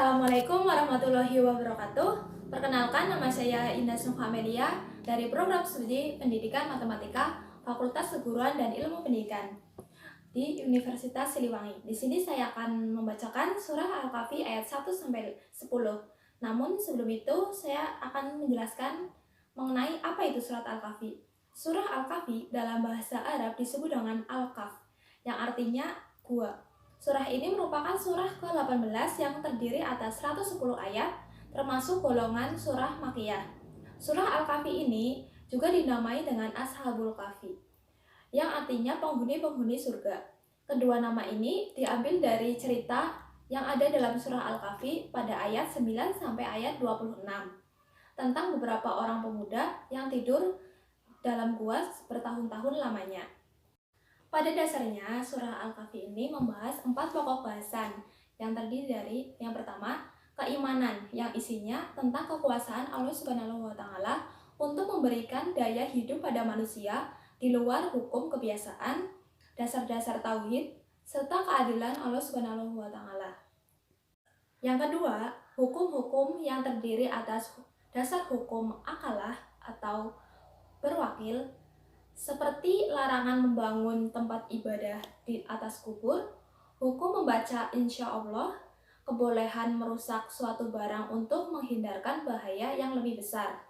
Assalamualaikum warahmatullahi wabarakatuh. Perkenalkan, nama saya Indah Amelia dari Program Studi Pendidikan Matematika Fakultas Keguruan dan Ilmu Pendidikan di Universitas Siliwangi. Di sini saya akan membacakan surah Al-Kahfi ayat 1 sampai 10. Namun sebelum itu saya akan menjelaskan mengenai apa itu surat Al-Kahfi. Surah Al-Kahfi dalam bahasa Arab disebut dengan Al-Kahf, yang artinya gua. Surah ini merupakan surah ke-18 yang terdiri atas 110 ayat, termasuk golongan surah Makkiyah. Surah Al-Kahfi ini juga dinamai dengan Ashabul Kahfi, yang artinya penghuni-penghuni surga. Kedua nama ini diambil dari cerita yang ada dalam surah Al-Kahfi pada ayat 9 sampai ayat 26 tentang beberapa orang pemuda yang tidur dalam gua bertahun-tahun lamanya. Pada dasarnya, surah Al-Kahfi ini membahas 4 pokok bahasan yang terdiri dari yang pertama, keimanan yang isinya tentang kekuasaan Allah Subhanahu wa taala untuk memberikan daya hidup pada manusia di luar hukum kebiasaan, dasar-dasar tauhid, serta keadilan Allah Subhanahu wa taala. Yang kedua, hukum-hukum yang terdiri atas dasar hukum akalah atau berwakil, seperti larangan membangun tempat ibadah di atas kubur, hukum membaca insya Allah, kebolehan merusak suatu barang untuk menghindarkan bahaya yang lebih besar.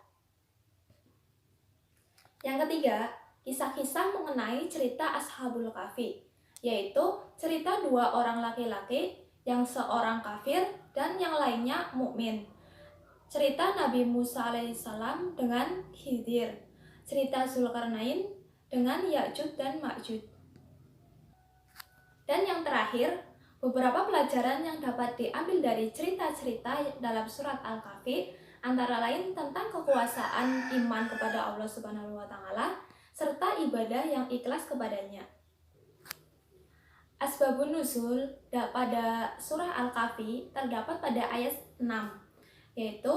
Yang ketiga, kisah-kisah mengenai cerita Ashabul Kahfi, yaitu cerita 2 orang laki-laki yang seorang kafir dan yang lainnya mukmin. Cerita Nabi Musa alaihissalam dengan Khidir, cerita Zulkarnain dengan Ya'juj dan Ma'juj. Dan yang terakhir, beberapa pelajaran yang dapat diambil dari cerita-cerita dalam surat Al-Kahfi antara lain tentang kekuasaan iman kepada Allah Subhanahu wa taala serta ibadah yang ikhlas kepadanya. Asbabun nuzul pada surah Al-Kahfi terdapat pada ayat 6, yaitu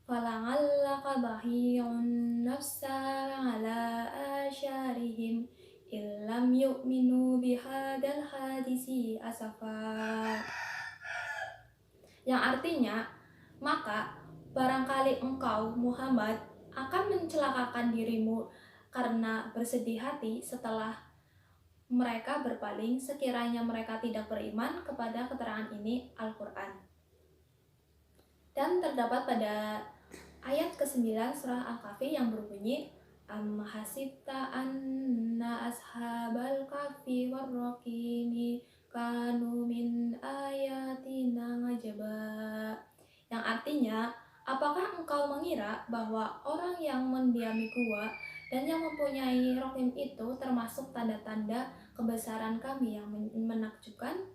fala'allaka bakhiyun nafsa ala asyarihim illam yu'minu bihadal hadisi asafa, yang artinya, maka barangkali engkau Muhammad akan mencelakakan dirimu karena bersedih hati setelah mereka berpaling sekiranya mereka tidak beriman kepada keterangan ini Al-Quran. Dan terdapat pada ayat ke-9 surah Al-Kahfi yang berbunyi Am hasibta anna ashabal kahfi warraqimi kanu min ayatina ngajaba, yang artinya, apakah engkau mengira bahwa orang yang mendiami gua dan yang mempunyai rokim itu termasuk tanda-tanda kebesaran kami yang menakjubkan?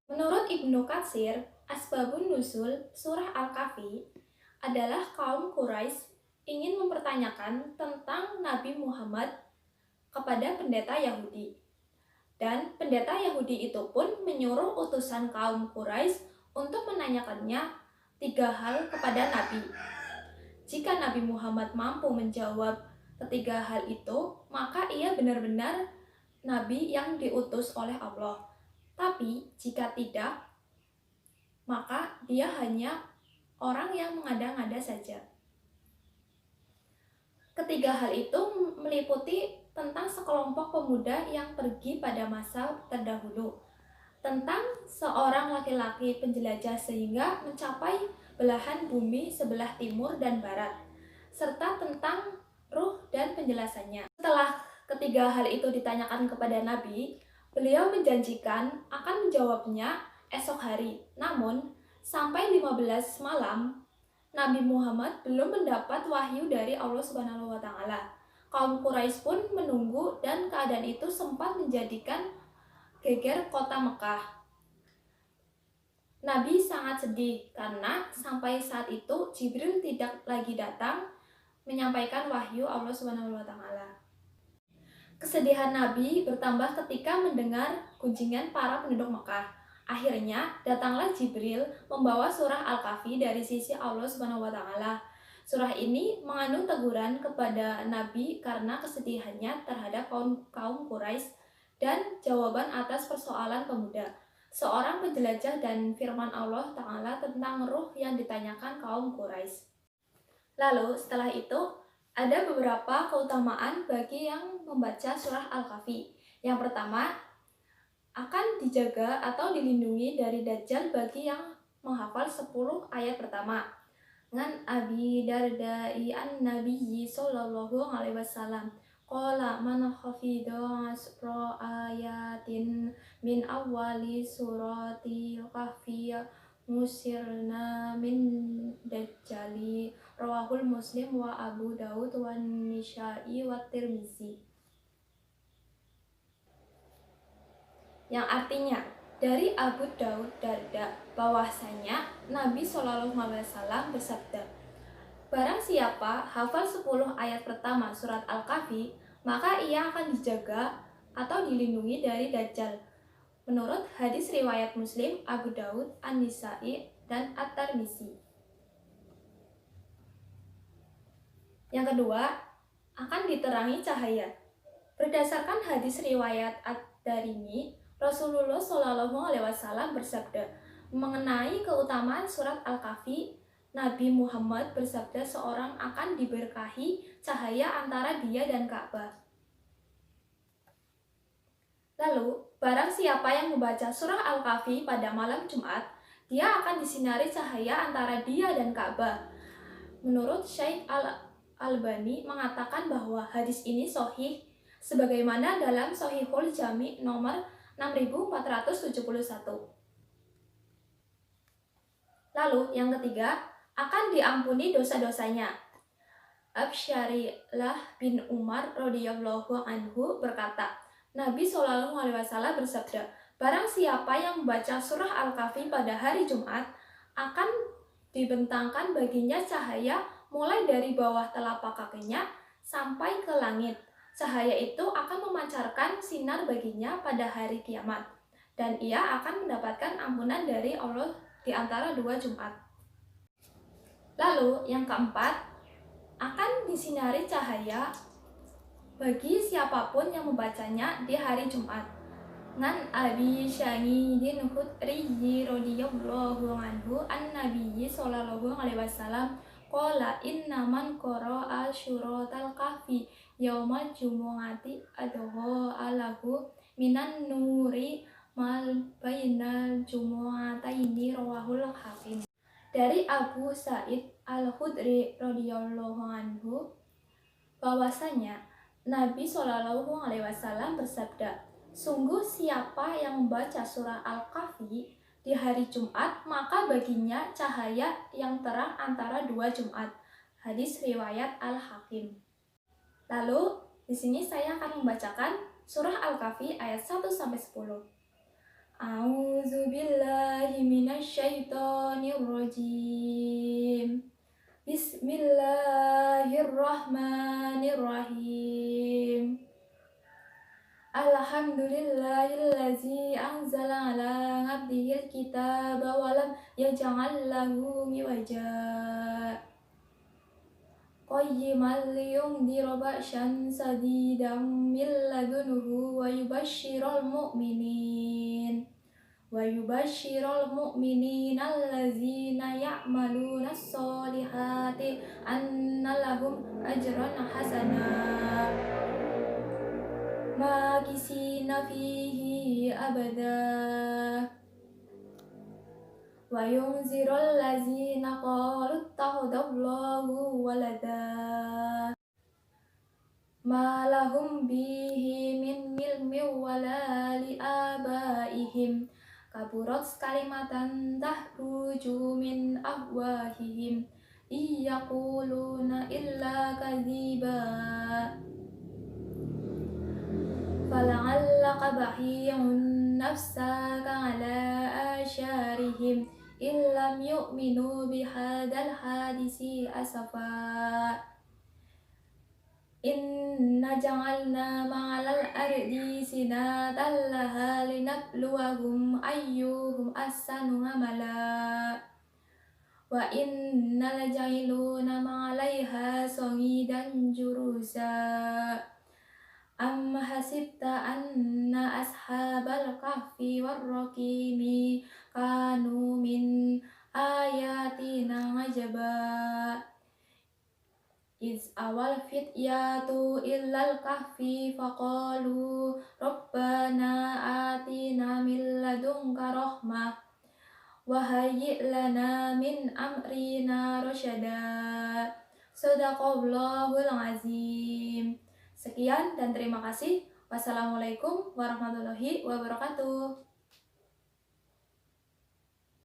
Menurut Ibnu Katsir, Asbabun Nuzul surah Al-Kahfi adalah kaum Quraisy ingin mempertanyakan tentang Nabi Muhammad kepada pendeta Yahudi. Dan pendeta Yahudi itu pun menyuruh utusan kaum Quraisy untuk menanyakannya 3 hal kepada Nabi. Jika Nabi Muhammad mampu menjawab ketiga hal itu, maka ia benar-benar Nabi yang diutus oleh Allah. Tapi jika tidak, maka dia hanya orang yang mengada-ngada saja. Ketiga hal itu meliputi tentang sekelompok pemuda yang pergi pada masa terdahulu, tentang seorang laki-laki penjelajah sehingga mencapai belahan bumi sebelah timur dan barat, serta tentang ruh dan penjelasannya. Setelah ketiga hal itu ditanyakan kepada Nabi, beliau menjanjikan akan menjawabnya esok hari. Namun, sampai 15 malam, Nabi Muhammad belum mendapat wahyu dari Allah Subhanahu wa taala. Kaum Quraisy pun menunggu dan keadaan itu sempat menjadikan geger kota Mekah. Nabi sangat sedih karena sampai saat itu Jibril tidak lagi datang menyampaikan wahyu Allah Subhanahu wa taala. Kesedihan Nabi bertambah ketika mendengar kunjingan para penduduk Mekah. Akhirnya, datanglah Jibril membawa surah Al-Kahfi dari sisi Allah Subhanahu wa taala. Surah ini mengandung teguran kepada Nabi karena kesedihannya terhadap kaum Quraisy dan jawaban atas persoalan pemuda. seorang penjelajah dan firman Allah Ta'ala tentang ruh yang ditanyakan kaum Quraisy. Lalu setelah itu ada beberapa keutamaan bagi yang membaca surah Al-Kahfi. Yang pertama, akan dijaga atau dilindungi dari Dajjal bagi yang menghafal 10 ayat pertama. Ngan Abi Dardai an-Nabiyyi sallallahu alaihi wasallam qala man hafidha asra ayatin min awali surati kahfi musirna min dajjali rawahul Muslim wa Abu Daud wa Nisai wa Tirmizi. Yang artinya dari Abu Daud Darda bahwasanya Nabi Shallallahu Alaihi Wasallam bersabda, barang siapa hafal 10 ayat pertama surat Al-Kahfi, maka ia akan dijaga atau dilindungi dari Dajjal. Menurut hadis riwayat Muslim, Abu Daud, An-Nisai, dan At-Tirmizi. Yang kedua, akan diterangi cahaya. Berdasarkan hadis riwayat Ad-Darimi, Rasulullah Shallallahu Alaihi Wasallam bersabda mengenai keutamaan surat Al-Kahfi. Nabi Muhammad bersabda seorang akan diberkahi cahaya antara dia dan Ka'bah. Lalu, barang siapa yang membaca surah Al-Kahfi pada malam Jumat, dia akan disinari cahaya antara dia dan Ka'bah. Menurut Syekh Al-Albani mengatakan bahwa hadis ini sahih sebagaimana dalam Shahihul Jami nomor 6471. Lalu yang ketiga, akan diampuni dosa-dosanya. Absyarilah bin Umar radhiyallahu anhu berkata, Nabi Shallallahu Alaihi Wasallam bersabda, barang siapa yang membaca surah Al-Kahfi pada hari Jumat, akan dibentangkan baginya cahaya mulai dari bawah telapak kakinya sampai ke langit. Cahaya itu akan memancarkan sinar baginya pada hari kiamat, dan ia akan mendapatkan ampunan dari Allah di antara 2 Jumat. Lalu yang keempat, akan disinari cahaya bagi siapapun yang membacanya di hari Jumat. Ngan Abi Sa'idin Khudri radhiyallahu anhu an-Nabi sallallahu alaihi wasallam qala inna man qara'a syuratal kahfi yaumal jumu'ati adha alahu minan nuri mal bainal jumu'ataini rawahul Hakim. Dari Abu Sa'id Al-Khudri radhiyallahu anhu bahwasanya Nabi Shallallahu Alaihi Wasallam bersabda, sungguh siapa yang membaca surah Al-Kahfi di hari Jumat, maka baginya cahaya yang terang antara 2 Jumat. Hadis riwayat Al-Hakim. Lalu di sini saya akan membacakan surah Al-Kahfi ayat 1 sampai 10. A'udzu billahi minasyaitonir rajim. Bismillahirrahmanirrahim. Alhamdulillahillazi anzala ala abdihil kitaba wa lam yaj'al lahu iwaja. Qayyiman liyundhira ba'san sadidan min ladunhu wa yubashshiral mu'minin. وَيُبَشِّرُ الْمُؤْمِنِينَ الَّذِينَ يَعْمَلُونَ الصَّالِحَاتِ أَنَّ لَهُمْ أَجْرًا حَسَنًا مَاكِثِينَ فِيهِ أَبَدًا وَيُنذِرُ الَّذِينَ قَالُوا اتَّخَذَ اللَّهُ وَلَدًا مَا لَهُمْ بِهِ مِنْ عِلْمٍ وَلَا لِآبَائِهِمْ kaburat kalimatan tahruju min afwahihim iyaquluna illa kadziba fala'allaka bahi'un nafsaka ala asyarihim illam yu'minu bihadal hadisi asafa. Inna ja'alna ma'alal ardi sinatan laha linabluwahum ayyuhum ahsanu amala wa inna laja'iluna ma'alaiha sa'idan juruza am hasibta anna ashab ashabal kahfi warraqimi kanu min ayatina ngajaba. Iz awal fityatu illal kahfi faqalu rabbana atina min ladunka rahmah wa hayyi' lana min amrina rasyada. Shadaqallahul azim. Sekian dan terima kasih. Wassalamualaikum warahmatullahi wabarakatuh.